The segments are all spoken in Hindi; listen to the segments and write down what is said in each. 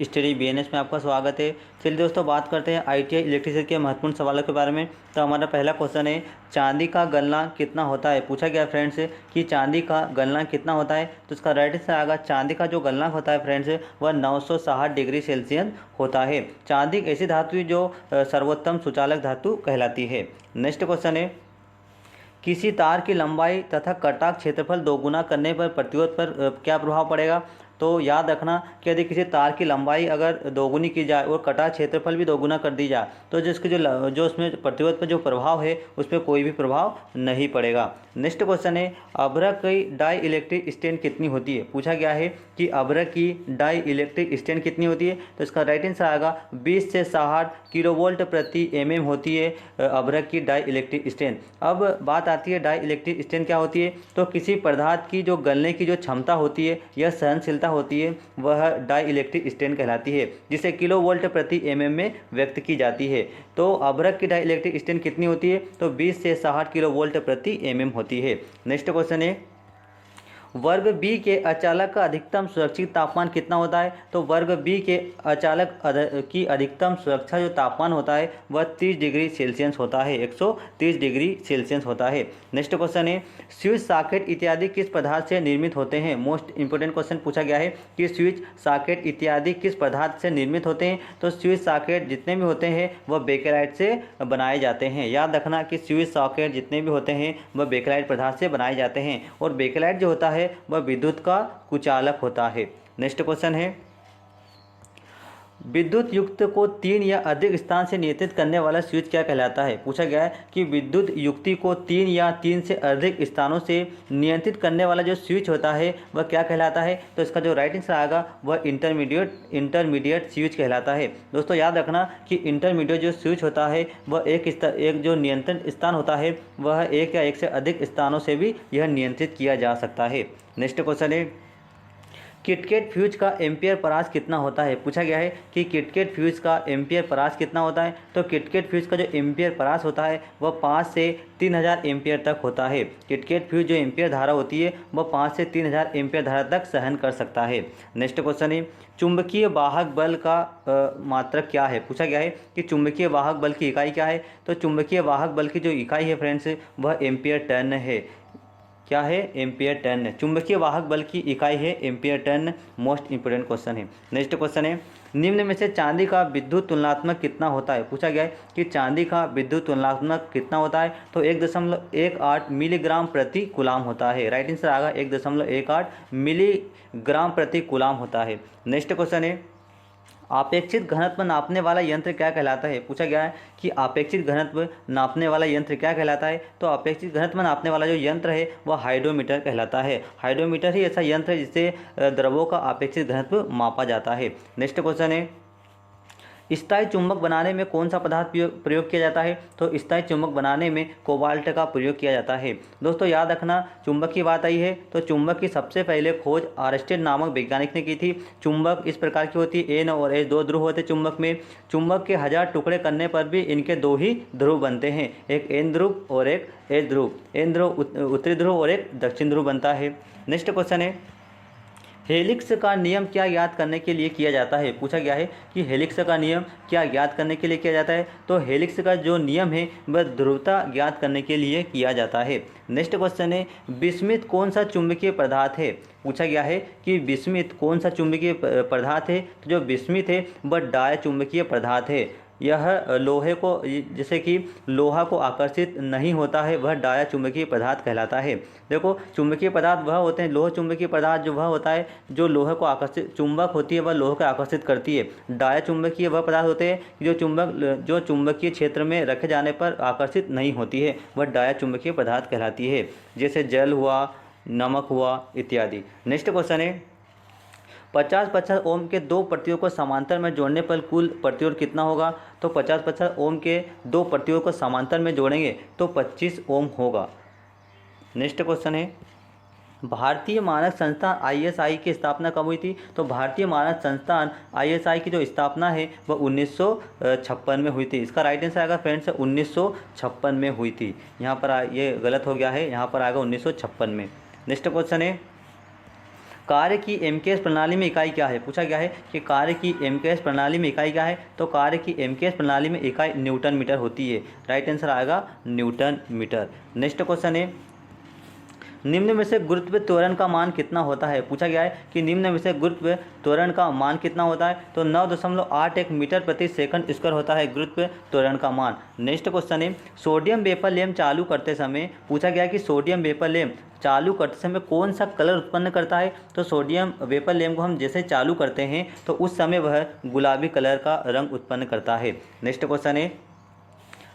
स्टडी बीएनएस में आपका स्वागत है। चलिए दोस्तों, बात करते हैं आईटीआई इलेक्ट्रिसिटी के महत्वपूर्ण सवालों के बारे में। तो हमारा पहला क्वेश्चन है, चांदी का गलनांक कितना होता है। पूछा गया फ्रेंड्स कि चांदी का गलनांक कितना होता है। तो इसका राइट आंसर आएगा, चांदी का जो गलनांक होता है फ्रेंड्स वह 960 डिग्री सेल्सियस होता है। चांदी एक ऐसी धातु है जो सर्वोत्तम सुचालक धातु कहलाती है। नेक्स्ट क्वेश्चन है, किसी तार की लंबाई तथा कटाव क्षेत्रफल दोगुना करने पर प्रतिरोध पर क्या प्रभाव पड़ेगा। तो याद रखना कि यदि किसी तार की लंबाई अगर दोगुनी की जाए और कटाव क्षेत्रफल भी दोगुना कर दी जाए तो जिसकी जो उसमें प्रतिरोध पर जो प्रभाव है उस पर कोई भी प्रभाव नहीं पड़ेगा। नेक्स्ट क्वेश्चन है, अभ्रक की डाई इलेक्ट्रिक स्ट्रेन कितनी होती है। पूछा गया है कि अभ्रक की डाई इलेक्ट्रिक स्ट्रेन कितनी होती है। तो इसका राइट आंसर आएगा 20 से 60 किलोवोल्ट प्रति एमएम होती है अभ्रक की डाई इलेक्ट्रिक स्ट्रेन। अब बात आती है डाई इलेक्ट्रिक स्ट्रेन क्या होती है। तो किसी पदार्थ की जो गलने की जो क्षमता होती है या सहनशीलता होती है वह डाई इलेक्ट्रिक स्ट्रेन कहलाती है, जिसे किलोवोल्ट प्रति एमएम में व्यक्त की जाती है। तो अभ्रक की डाई इलेक्ट्रिक स्ट्रेन कितनी होती है। तो 20 से 60 किलोवोल्ट प्रति एमएम होती है। नेक्स्ट क्वेश्चन है, वर्ग बी के अचालक का अधिकतम सुरक्षित तापमान कितना होता है। तो वर्ग बी के अचालक की अधिकतम सुरक्षा जो तापमान होता है वह 30 डिग्री सेल्सियस होता है, 130 डिग्री सेल्सियस होता है। नेक्स्ट क्वेश्चन है, स्विच सॉकेट इत्यादि किस पदार्थ से निर्मित होते हैं। मोस्ट इंपोर्टेंट क्वेश्चन पूछा गया है कि स्विच सॉकेट इत्यादि किस पदार्थ से निर्मित होते हैं। तो स्विच सॉकेट जितने भी होते हैं वह बेकेलाइट से बनाए जाते हैं। याद रखना कि स्विच सॉकेट जितने भी होते हैं वह बेकेलाइट पदार्थ से बनाए जाते हैं और बेकेलाइट जो होता है वह विद्युत का कुचालक होता है। नेक्स्ट क्वेश्चन है, विद्युत युक्त को 3 या अधिक स्थान से नियंत्रित करने वाला स्विच क्या कहलाता है। पूछा गया है कि विद्युत युक्ति को 3 या 3 से अधिक स्थानों से नियंत्रित करने वाला जो स्विच होता है वह क्या कहलाता है। तो इसका जो राइट आंसर आएगा वह इंटरमीडिएट स्विच कहलाता है। दोस्तों याद रखना कि इंटरमीडिएट जो स्विच होता है वह एक जो नियंत्रण स्थान होता है वह एक या एक से अधिक स्थानों से भी यह नियंत्रित किया जा सकता है। नेक्स्ट क्वेश्चन है, किटकैट फ्यूज का एम्पियर परास कितना होता है। पूछा गया है कि किटकैट फ्यूज का एम्पियर परास कितना होता है। तो किटकैट फ्यूज का जो एम्पियर परास होता है वह 5 से 3000 एम्पियर तक होता है। किटकैट फ्यूज जो एम्पियर धारा होती है वह 5 से 3000 एम्पियर धारा तक सहन कर सकता है। नेक्स्ट क्वेश्चन है, चुंबकीय वाहक बल का मात्रक क्या है। पूछा गया है कि चुंबकीय वाहक बल की इकाई क्या है। तो चुंबकीय वाहक बल की जो इकाई है फ्रेंड्स वह एम्पियर टन है। क्या है, एम्पियर टन। चुंबकीय वाहक बल की इकाई है ampere turn. Most important question है। नेक्स्ट क्वेश्चन है, निम्न में से चांदी का विद्युत तुलनात्मक कितना होता है। पूछा गया है कि चांदी का विद्युत तुलनात्मक कितना होता है। तो 1.18 मिलीग्राम प्रति कूलाम होता है। राइट आंसर आएगा 1.18 मिलीग्राम प्रति कूलाम होता है। नेक्स्ट क्वेश्चन है, आपेक्षित घनत्व नापने वाला यंत्र क्या कहलाता है। पूछा गया है कि आपेक्षित घनत्व नापने वाला यंत्र क्या कहलाता है। तो आपेक्षित घनत्व नापने वाला जो यंत्र है वह हाइड्रोमीटर कहलाता है। हाइड्रोमीटर ही ऐसा यंत्र है जिससे द्रवों का आपेक्षित घनत्व मापा जाता है। नेक्स्ट क्वेश्चन है, स्थायी चुंबक बनाने में कौन सा पदार्थ प्रयोग किया जाता है। तो स्थायी चुंबक बनाने में कोबाल्ट का प्रयोग किया जाता है। दोस्तों याद रखना, चुंबक की बात आई है तो चुंबक की सबसे पहले खोज आर्स्टेड नामक वैज्ञानिक ने की थी। चुंबक इस प्रकार की होती है, एन और एच 2 ध्रुव होते चुंबक में। चुंबक के 1000 टुकड़े करने पर भी इनके 2 ही ध्रुव बनते हैं, एक एन ध्रुव और एक एच ध्रुव। एन ध्रुव उत्तरी ध्रुव और एक दक्षिण ध्रुव बनता है। नेक्स्ट क्वेश्चन है, हेलिक्स का नियम क्या ज्ञात करने के लिए किया जाता है। पूछा गया है कि हेलिक्स का नियम क्या ज्ञात करने के लिए किया जाता है। तो हेलिक्स का जो नियम है वह ध्रुवता ज्ञात करने के लिए किया जाता है। नेक्स्ट क्वेश्चन है, विस्मित कौन सा चुंबकीय पदार्थ है। पूछा गया है कि विस्मित कौन सा चुंबकीय पदार्थ है। तो जो विस्मित है वह डाय चुंबकीय पदार्थ है। यह लोहे को, जैसे कि लोहा को आकर्षित नहीं होता है, वह डाया चुंबकीय पदार्थ कहलाता है। देखो चुंबकीय पदार्थ वह होते हैं, लोह चुंबकीय पदार्थ जो वह होता है जो लोहे को आकर्षित, चुंबक होती है वह लोहे को आकर्षित करती है। डाया चुंबकीय वह पदार्थ होते हैं जो चुंबकीय क्षेत्र में रखे जाने पर आकर्षित नहीं होती है, वह डाया चुंबकीय पदार्थ कहलाती है, जैसे जल हुआ, नमक हुआ इत्यादि। नेक्स्ट क्वेश्चन है, 50-50 ओम के 2 प्रतिरोध को समांतर में जोड़ने पर कुल प्रतिरोध कितना होगा। तो 50-50 ओम के 2 प्रतिरोध को समांतर में जोड़ेंगे तो 25 ओम होगा। नेक्स्ट क्वेश्चन है, भारतीय मानक संस्थान आईएसआई की स्थापना कब हुई थी। तो भारतीय मानक संस्थान आईएसआई की जो स्थापना है वह 1956 में हुई थी। इसका राइट आंसर आएगा फ्रेंड्स 1956 में हुई थी। यहाँ पर ये गलत हो गया है, यहाँ पर आएगा 1956 में। नेक्स्ट क्वेश्चन है, कार्य की एमकेएस प्रणाली में इकाई क्या है? पूछा गया है कि कार्य की एमकेएस प्रणाली में इकाई क्या है? तो कार्य की एमकेएस प्रणाली में इकाई न्यूटन मीटर होती है। राइट आंसर आएगा न्यूटन मीटर। नेक्स्ट क्वेश्चन है, निम्न में से गुरुत्व त्वरण का मान कितना होता है? पूछा गया है कि निम्न में से गुरुत्व त्वरण का मान कितना होता है? तो 9.81 मीटर प्रति सेकंड स्क्वायर होता है गुरुत्व त्वरण का मान। नेक्स्ट क्वेश्चन है, सोडियम वेपर लैंप चालू करते समय पूछा गया है कि सोडियम वेपर लैंप चालू करते समय कौन सा कलर उत्पन्न करता है? तो सोडियम वेपर लैंप को हम जैसे चालू करते हैं तो उस समय वह गुलाबी कलर का रंग उत्पन्न करता है। नेक्स्ट क्वेश्चन है,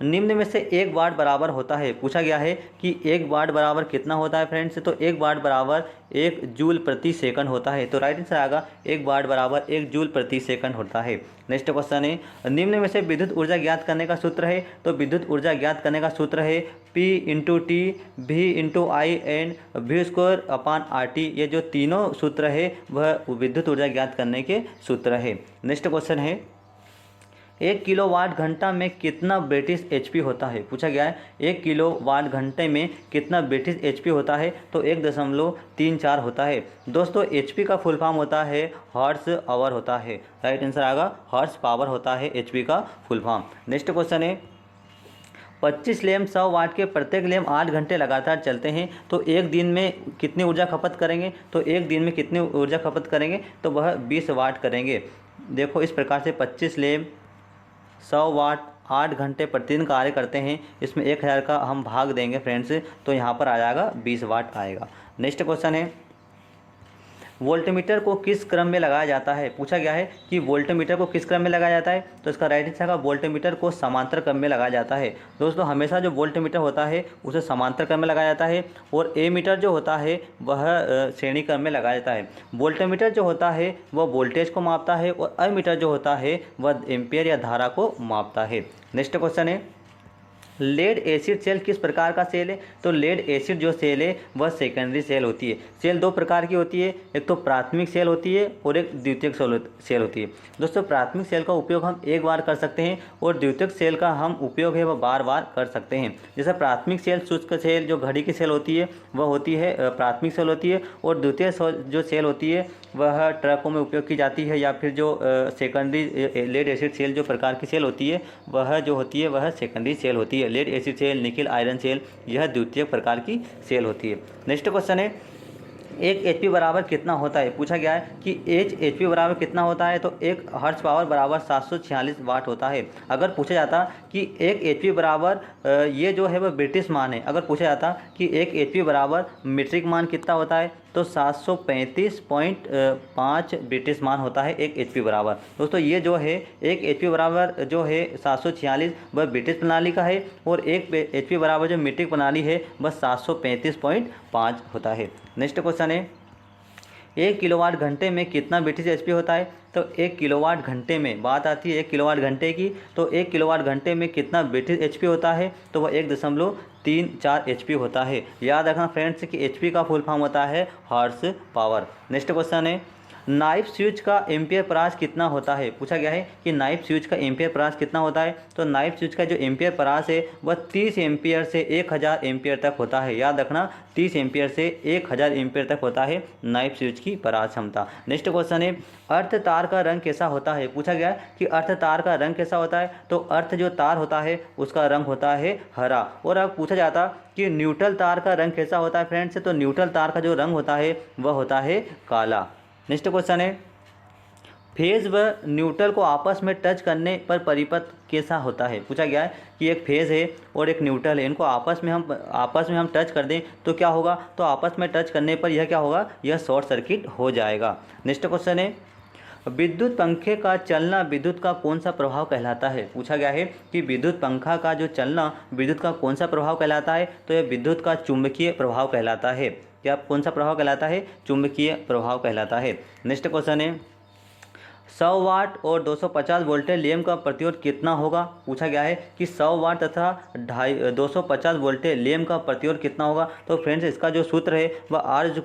निम्न में से 1 वाट बराबर होता है? पूछा गया है कि 1 वाट बराबर कितना होता है फ्रेंड्स? तो 1 वाट बराबर 1 जूल प्रति सेकंड होता है। तो राइट आंसर आएगा 1 वाट बराबर 1 जूल प्रति सेकंड होता है। नेक्स्ट क्वेश्चन है, निम्न में से विद्युत ऊर्जा ज्ञात करने का सूत्र है? तो विद्युत ऊर्जा ज्ञात करने का सूत्र है P × T V × I and V²/RT। ये जो तीनों सूत्र है वह विद्युत ऊर्जा ज्ञात करने के सूत्र है। नेक्स्ट क्वेश्चन है, 1 किलोवाट घंटा में कितना ब्रिटिश एचपी होता है? पूछा गया है 1 किलोवाट घंटे में कितना ब्रिटिश एचपी होता है? तो 1.34 होता है। दोस्तों एचपी का फुल फॉर्म होता है हॉर्स आवर होता है। राइट आंसर आएगा हॉर्स पावर होता है एचपी का फुल फॉर्म। नेक्स्ट क्वेश्चन है, 25 लैंप 100 वाट के प्रत्येक लैंप 8 घंटे लगातार चलते हैं तो एक दिन में कितनी ऊर्जा खपत करेंगे? तो एक दिन में कितनी ऊर्जा खपत करेंगे? तो वह 20 वाट करेंगे। देखो इस प्रकार से 25 लैंप 100 वाट 8 घंटे प्रतिदिन कार्य करते हैं, इसमें 1000 का हम भाग देंगे फ्रेंड्स, तो यहाँ पर आ जाएगा 20 वाट आएगा। नेक्स्ट क्वेश्चन है, वोल्टमीटर को किस क्रम में लगाया जाता है? पूछा गया है कि वोल्टमीटर को किस क्रम में लगाया जाता है? तो इसका राइट आंसर है वोल्टमीटर को समांतर क्रम में लगाया जाता है। दोस्तों हमेशा जो वोल्टमीटर होता है उसे समांतर क्रम में लगाया जाता है और एमीटर जो होता है वह श्रेणी क्रम में लगाया जाता है। वोल्टमीटर जो होता है वह वोल्टेज को मापता है और एमीटर जो होता है वह एम्पियर या धारा को मापता है। नेक्स्ट क्वेश्चन है, लेड एसिड सेल किस प्रकार का सेल है? तो लेड एसिड जो सेल है वह सेकेंडरी सेल होती है। सेल 2 प्रकार की होती है, एक तो प्राथमिक सेल होती है और एक द्वितीयक सेल होती है। दोस्तों प्राथमिक सेल का उपयोग हम एक बार कर सकते हैं और द्वितीयक सेल का हम उपयोग है वह बार बार कर सकते हैं। जैसे प्राथमिक सेल शुष्क सेल जो घड़ी की सेल होती है वह होती है प्राथमिक सेल होती है, और द्वितीय जो सेल होती है वह ट्रकों में उपयोग की जाती है, या फिर जो सेकेंडरी लेड एसिड सेल जो प्रकार की सेल होती है वह जो होती है वह सेकेंडरी सेल होती है। Lead acid cell, nickel iron cell, यह द्वितीय प्रकार की सेल होती है। नेक्स्ट क्वेश्चन है, 1 एचपी बराबर कितना होता है? पूछा गया है कि एचपी बराबर कितना होता है? तो 1 हर्ट्ज पावर बराबर 746 वाट होता है। अगर पूछा जाता कि 1 एचपी बराबर ये जो है वह ब्रिटिश मान है, अगर पूछा जाता कि 1 एचपी बराबर मीट्रिक मान कितना होता है तो 735.5 ब्रिटिश मान होता है 1 एचपी बराबर। दोस्तों ये जो है 1 एचपी बराबर जो है 746 वह ब्रिटिश प्रणाली का है, और 1 एचपी बराबर जो मीट्रिक प्रणाली है वह 735.5 होता है। नेक्स्ट क्वेश्चन है, 1 किलोवाट घंटे में कितना ब्रिटिश एचपी होता है? तो 1 किलोवाट घंटे में बात आती है 1 किलोवाट घंटे की, तो 1 किलोवाट घंटे में कितना ब्रिटिश एचपी होता है? तो वह 1.34 एचपी होता है। याद रखना फ्रेंड्स कि एचपी का फुल फॉर्म होता है हॉर्स पावर। नेक्स्ट क्वेश्चन है, नाइफ स्विच का एम्पियर परास कितना होता है? पूछा गया है कि नाइफ स्विच का एम्पियर परास कितना होता है? तो नाइफ स्विच का जो एम्पियर परास है वह 30 एम्पियर से 1000 एम्पियर तक होता है। याद रखना 30 एम्पियर से 1000 एम्पियर तक होता है नाइफ स्विच की परास क्षमता। नेक्स्ट क्वेश्चन है, अर्थ तार का रंग कैसा होता है? पूछा गया है कि अर्थ तार का रंग कैसा होता है? तो अर्थ जो तार होता है उसका रंग होता है हरा। और अब पूछा जाता कि न्यूट्रल तार का रंग कैसा होता है फ्रेंड्स? तो न्यूट्रल तार का जो रंग होता है वह होता है काला। नेक्स्ट क्वेश्चन है, फेज व न्यूट्रल को आपस में टच करने पर परिपथ कैसा होता है? पूछा गया है कि एक फेज है और एक न्यूट्रल है, इनको आपस में हम टच कर दें तो क्या होगा? तो आपस में टच करने पर यह क्या होगा? यह शॉर्ट सर्किट हो जाएगा। नेक्स्ट क्वेश्चन है, विद्युत पंखे का चलना विद्युत का कौन सा प्रभाव कहलाता है? पूछा गया है कि विद्युत पंखा का जो चलना विद्युत का कौन सा प्रभाव कहलाता है? तो यह विद्युत का चुंबकीय प्रभाव कहलाता है। क्या कौन सा प्रभाव कहलाता है? चुंबकीय प्रभाव कहलाता है। नेक्स्ट क्वेश्चन है, 100 वाट और 250 वोल्टेज लैंप का प्रतिरोध कितना होगा? पूछा गया है कि 100 वाट तथा 250 वोल्टेज लैंप का प्रतिरोध कितना होगा? तो फ्रेंड्स इसका जो सूत्र है वह R =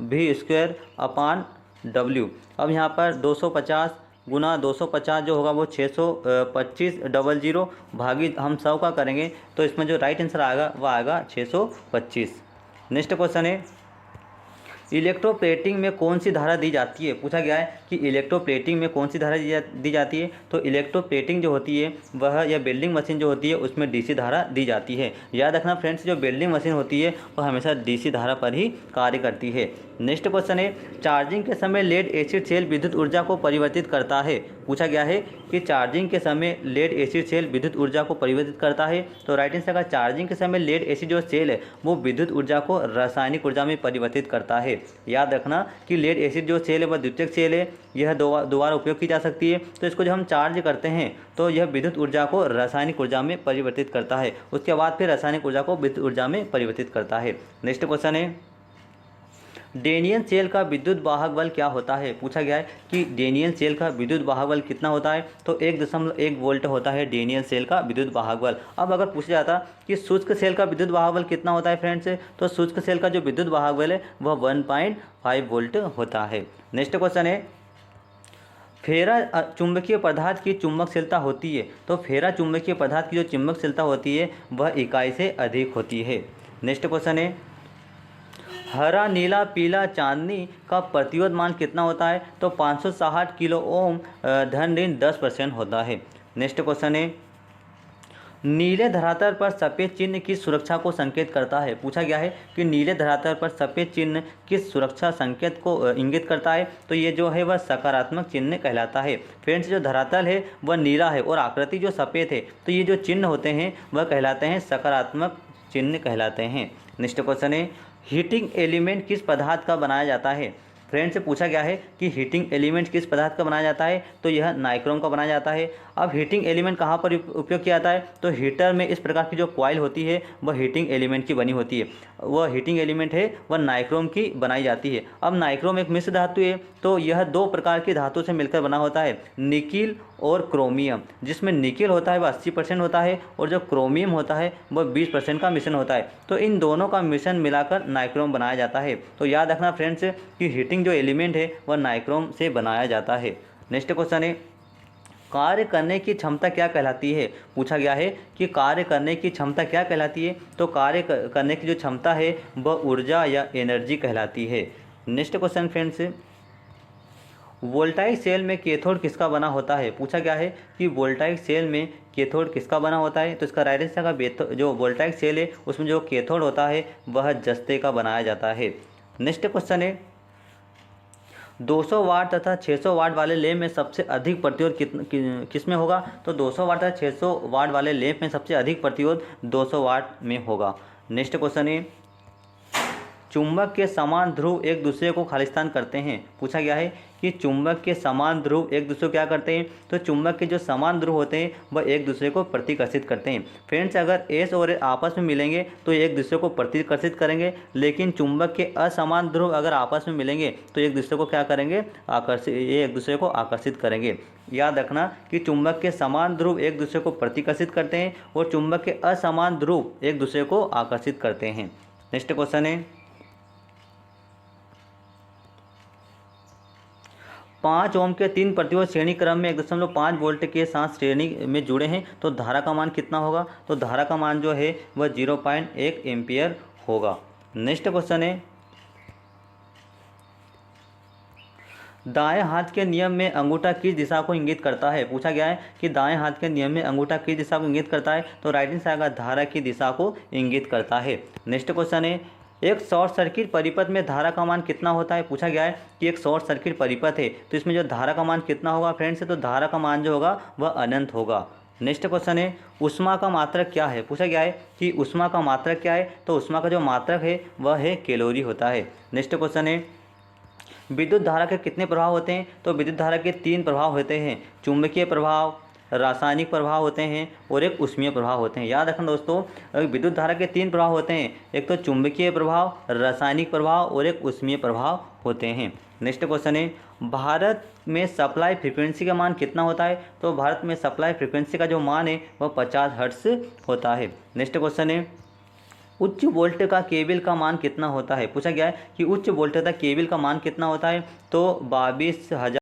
V²/W। अब यहाँ पर 250 गुना 250 जो होगा वो 625 भागी हम 100 का करेंगे तो इसमें जो राइट आंसर आएगा वह आएगा 625। नेक्स्ट क्वेश्चन है, इलेक्ट्रोप्लेटिंग में कौन सी धारा दी जाती है? पूछा गया है कि इलेक्ट्रोप्लेटिंग में कौन सी धारा दी जाती है। तो इलेक्ट्रोप्लेटिंग जो होती है वह या वेल्डिंग मशीन जो होती है उसमें डीसी धारा दी जाती है। याद रखना फ्रेंड्स, जो वेल्डिंग मशीन होती है वह हमेशा डीसी धारा पर ही कार्य करती है। नेक्स्ट क्वेश्चन है, चार्जिंग के समय लेड एसिड सेल विद्युत ऊर्जा को परिवर्तित करता है। पूछा गया है कि चार्जिंग के समय लेड एसिड सेल विद्युत ऊर्जा को परिवर्तित करता है। तो राइट आंसर का चार्जिंग के समय लेड एसिड जो सेल है वो विद्युत ऊर्जा को रासायनिक ऊर्जा में परिवर्तित करता है। याद रखना कि लेड एसिड जो सेल है वह द्वितीयक सेल है, यह दोबारा उपयोग की जा सकती है। तो इसको जब हम चार्ज करते हैं तो यह विद्युत ऊर्जा को रासायनिक ऊर्जा में परिवर्तित करता है, उसके बाद फिर रासायनिक ऊर्जा को विद्युत ऊर्जा में परिवर्तित करता है। नेक्स्ट क्वेश्चन है, डेनियल सेल का विद्युत वाहक बल क्या होता है? पूछा गया है कि डेनियल सेल का विद्युत वाहक बल कितना होता है? तो 1.1 वोल्ट होता है डेनियल सेल का विद्युत वाहक बल। अब अगर पूछा जाता कि शुष्क सेल का विद्युत वाहक बल कितना होता है फ्रेंड्स, तो शुष्क सेल का जो विद्युत वाहक बल है वह 1.5 वोल्ट होता है। नेक्स्ट क्वेश्चन है, फेरा चुंबकीय पदार्थ की चुंबकशीलता होती है। तो फेरा चुंबकीय पदार्थ की जो चुंबकशीलता होती है वह इकाई से अधिक होती है। नेक्स्ट क्वेश्चन है, हरा नीला पीला चांदनी का प्रतिरोध मान कितना होता है? तो 560 किलो ओम धन ऋण 10% होता है। नेक्स्ट क्वेश्चन है, नीले धरातल पर सफ़ेद चिन्ह किस सुरक्षा को संकेत करता है? पूछा गया है कि नीले धरातल पर सफ़ेद चिन्ह किस सुरक्षा संकेत को इंगित करता है? तो ये जो है वह सकारात्मक चिन्ह कहलाता है। फ्रेंड्स, जो धरातल है वह नीला है और आकृति जो सफ़ेद है, तो ये जो चिन्ह होते हैं वह कहलाते हैं सकारात्मक चिन्ह कहलाते हैं। नेक्स्ट क्वेश्चन है, हीटिंग एलिमेंट किस पदार्थ का बनाया जाता है? फ्रेंड से पूछा गया है कि हीटिंग एलिमेंट किस पदार्थ का बनाया जाता है? तो यह नाइक्रोम का बनाया जाता है। अब हीटिंग एलिमेंट कहाँ पर उपयोग किया जाता है? तो हीटर में इस प्रकार की जो कॉइल होती है वह हीटिंग एलिमेंट की बनी होती है। वह हीटिंग एलिमेंट है वह नाइक्रोम की बनाई जाती है। अब नाइक्रोम एक मिश्र धातु है, तो यह 2 प्रकार की धातु से मिलकर बना होता है, निकिल और क्रोमियम। जिसमें निकिल होता है वह 80% होता है और जो क्रोमियम होता है वह 20% का मिश्रण होता है। तो इन दोनों का मिश्रण मिलाकर नाइक्रोम बनाया जाता है। तो याद रखना फ्रेंड्स कि हीटिंग जो एलिमेंट है वह नाइक्रोम से बनाया जाता है। नेक्स्ट क्वेश्चन है, कार्य करने की क्षमता क्या कहलाती है? पूछा गया है कि कार्य करने की क्षमता क्या कहलाती है? तो कार्य करने की जो क्षमता है वह ऊर्जा या एनर्जी कहलाती है। Next question friends, voltaic cell में कैथोड किसका बना होता है? पूछा गया है कि वोल्टाइक सेल में कैथोड किसका बना होता है? तो इसका राइट आंसर का जो वोल्टाइक सेल है उसमें जो कैथोड होता है वह जस्ते का बनाया जाता है। नेक्स्ट क्वेश्चन है, 200 वाट तथा 600 वाट वाले लैंप में सबसे अधिक प्रतिरोध किस में होगा? तो 200 वाट तथा 600 वाट वाले लैंप में सबसे अधिक प्रतिरोध 200 वाट में होगा। नेक्स्ट क्वेश्चन है, चुंबक के समान ध्रुव एक दूसरे को खालिस्तान करते हैं। पूछा गया है कि चुंबक के समान ध्रुव एक दूसरे को क्या करते हैं? तो चुंबक के जो समान ध्रुव होते हैं वह एक दूसरे को प्रतिकर्षित करते हैं। फ्रेंड्स, अगर एस और एस आपस में मिलेंगे तो एक दूसरे को प्रतिकर्षित करेंगे, लेकिन चुंबक के असमान ध्रुव अगर आपस में मिलेंगे तो एक दूसरे को क्या करेंगे? ये एक दूसरे को आकर्षित करेंगे। याद रखना कि चुंबक के समान ध्रुव एक दूसरे को प्रतिकर्षित करते हैं और चुंबक के असमान ध्रुव एक दूसरे को आकर्षित करते हैं। नेक्स्ट क्वेश्चन है, 5 ओम के 3 प्रतिरोध श्रेणी क्रम में 1.5 वोल्ट के साथ श्रेणी में जुड़े हैं, तो धारा का मान कितना होगा? तो धारा का मान जो है वह 0.1 एम्पियर होगा। नेक्स्ट क्वेश्चन है, दाएं हाथ के नियम में अंगूठा किस दिशा को इंगित करता है? पूछा गया है कि दाएं हाथ के नियम में अंगूठा किस दिशा को इंगित करता है? तो राइट आंसर आएगा धारा की दिशा को इंगित करता है। नेक्स्ट क्वेश्चन है, एक शॉर्ट सर्किट परिपथ में धारा का मान कितना होता है? पूछा गया है कि एक शॉर्ट सर्किट परिपथ है तो इसमें जो धारा का मान कितना होगा फ्रेंड्स? तो धारा का मान जो होगा वह अनंत होगा। नेक्स्ट क्वेश्चन है, ऊष्मा का मात्रक क्या है? पूछा गया है कि ऊष्मा का मात्रक क्या है? तो ऊष्मा का जो मात्रक है वह है कैलोरी होता है। नेक्स्ट क्वेश्चन है, विद्युत धारा के कितने प्रभाव होते हैं? तो विद्युत धारा के 3 प्रभाव होते हैं, चुंबकीय प्रभाव, रासायनिक प्रभाव होते हैं और एक ऊष्मीय प्रभाव होते हैं। याद रखना दोस्तों, विद्युत धारा के 3 प्रभाव होते हैं, एक तो चुंबकीय प्रभाव, रासायनिक प्रभाव और एक ऊष्मीय प्रभाव होते हैं। नेक्स्ट क्वेश्चन है, भारत में सप्लाई फ्रीक्वेंसी का मान कितना होता है? तो भारत में सप्लाई फ्रीक्वेंसी का जो मान है वह 50 हर्ट्ज होता है। नेक्स्ट क्वेश्चन है, उच्च वोल्ट का केबल का मान कितना होता है? पूछा गया है कि उच्च वोल्ट का केबल का मान कितना होता है? तो 22,000